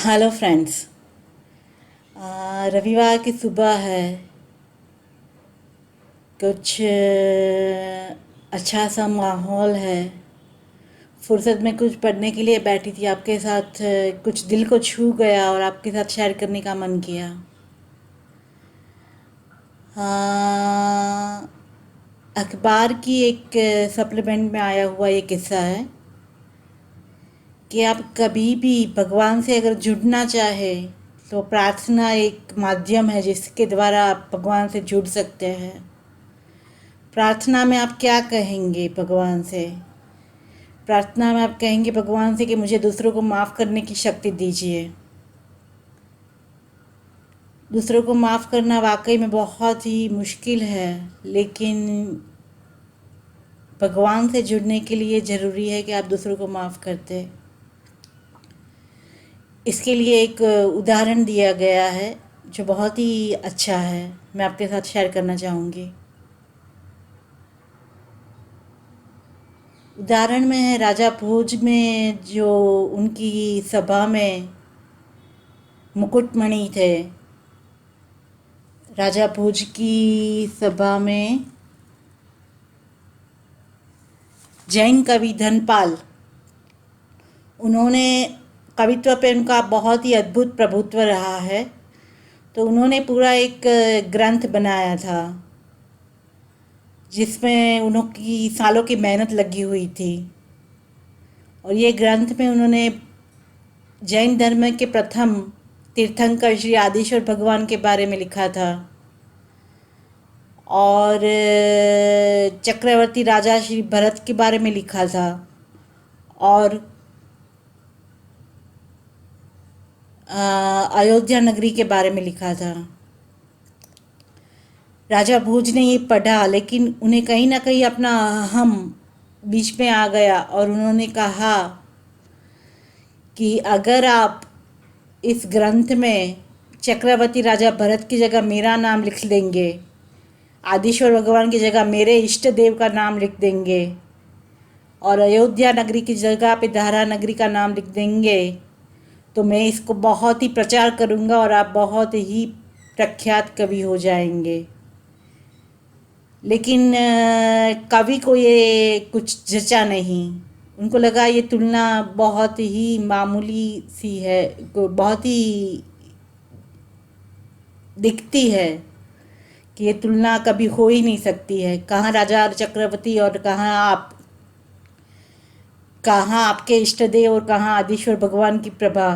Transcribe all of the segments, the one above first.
Hello friends. रविवार की सुबह है। कुछ अच्छा सा माहौल है। फुर्सत में कुछ पढ़ने के लिए बैठी थी, आपके साथ कुछ दिल को छू गया और आपके साथ शेयर करने का मन किया। अखबार की एक सप्लीमेंट में आया हुआ ये किस्सा है कि आप कभी भी भगवान से अगर जुड़ना चाहे तो प्रार्थना एक माध्यम है जिसके द्वारा आप भगवान से जुड़ सकते हैं। प्रार्थना में आप क्या कहेंगे भगवान से? प्रार्थना में आप कहेंगे भगवान से कि मुझे दूसरों को माफ़ करने की शक्ति दीजिए। दूसरों को माफ़ करना वाकई में बहुत ही मुश्किल है, लेकिन भगवान से जुड़ने के लिए ज़रूरी है कि आप दूसरों को माफ़ करते। इसके लिए एक उदाहरण दिया गया है जो बहुत ही अच्छा है, मैं आपके साथ शेयर करना चाहूँगी। उदाहरण में है राजा भोज में जो उनकी सभा में मुकुटमणि थे। राजा भोज की सभा में जैन कवि धनपाल, उन्होंने कवित्व पे उनका बहुत ही अद्भुत प्रभुत्व रहा है, तो उन्होंने पूरा एक ग्रंथ बनाया था जिसमें उनकी सालों की मेहनत लगी हुई थी। और ये ग्रंथ में उन्होंने जैन धर्म के प्रथम तीर्थंकर श्री आदिश्वर भगवान के बारे में लिखा था और चक्रवर्ती राजा श्री भरत के बारे में लिखा था और अयोध्या नगरी के बारे में लिखा था। राजा भोज ने ये पढ़ा, लेकिन उन्हें कहीं ना कहीं अपना अहम बीच में आ गया और उन्होंने कहा कि अगर आप इस ग्रंथ में चक्रवर्ती राजा भरत की जगह मेरा नाम लिख देंगे, आदिश्वर भगवान की जगह मेरे इष्ट देव का नाम लिख देंगे और अयोध्या नगरी की जगह पे धारा नगरी का नाम लिख देंगे, तो मैं इसको बहुत ही प्रचार करूँगा और आप बहुत ही प्रख्यात कवि हो जाएंगे। लेकिन कवि को ये कुछ जचा नहीं। उनको लगा ये तुलना बहुत ही मामूली सी है, बहुत ही दिखती है कि ये तुलना कभी हो ही नहीं सकती है। कहाँ राजा और चक्रवर्ती और कहाँ आप, कहाँ आपके इष्ट देव और कहाँ आदिश्वर भगवान की प्रभा,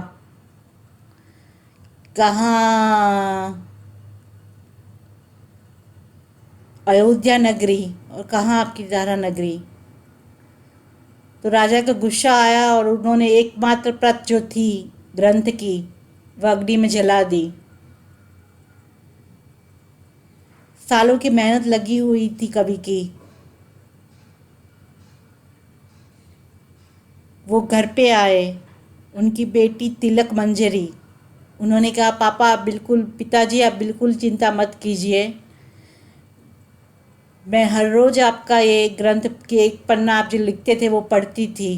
कहाँ अयोध्या नगरी और कहाँ आपकी धारा नगरी। तो राजा का गुस्सा आया और उन्होंने एकमात्र प्रत जो थी ग्रंथ की वह अग्नि में जला दी। सालों की मेहनत लगी हुई थी कवि की। वो घर पे आए, उनकी बेटी तिलक मंजरी, उन्होंने कहा पापा आप बिल्कुल, पिताजी आप बिल्कुल चिंता मत कीजिए, मैं हर रोज़ आपका ये ग्रंथ की एक पन्ना आप जो लिखते थे वो पढ़ती थी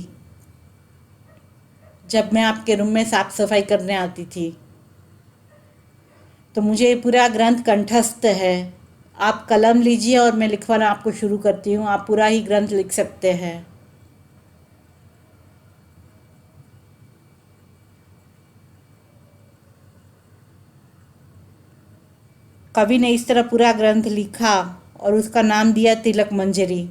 जब मैं आपके रूम में साफ सफाई करने आती थी। तो मुझे पूरा ग्रंथ कंठस्थ है। आप कलम लीजिए और मैं लिखवाना आपको शुरू करती हूँ, आप पूरा ही ग्रंथ लिख सकते हैं। कवि ने इस तरह पूरा ग्रंथ लिखा और उसका नाम दिया तिलक मंजरी।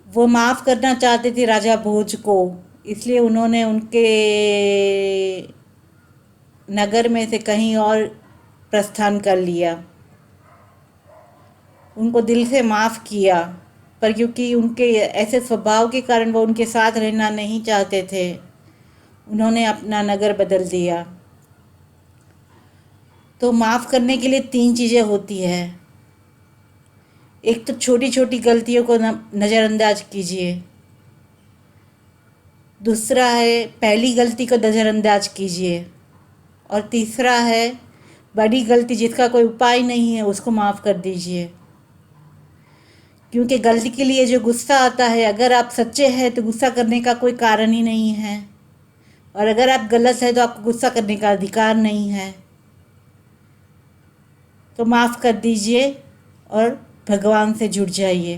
वो माफ़ करना चाहते थे राजा भोज को, इसलिए उन्होंने उनके नगर में से कहीं और प्रस्थान कर लिया। उनको दिल से माफ़ किया, पर क्योंकि उनके ऐसे स्वभाव के कारण वो उनके साथ रहना नहीं चाहते थे, उन्होंने अपना नगर बदल दिया। तो माफ़ करने के लिए तीन चीज़ें होती है। एक तो छोटी छोटी गलतियों को नज़रअंदाज कीजिए। दूसरा है पहली गलती को नज़रअंदाज कीजिए। और तीसरा है बड़ी गलती जिसका कोई उपाय नहीं है उसको माफ़ कर दीजिए। क्योंकि गलती के लिए जो गुस्सा आता है, अगर आप सच्चे हैं तो गुस्सा करने का कोई कारण ही नहीं है, और अगर आप गलत हैं तो आपको गुस्सा करने का अधिकार नहीं है। तो माफ़ कर दीजिए और भगवान से जुड़ जाइए।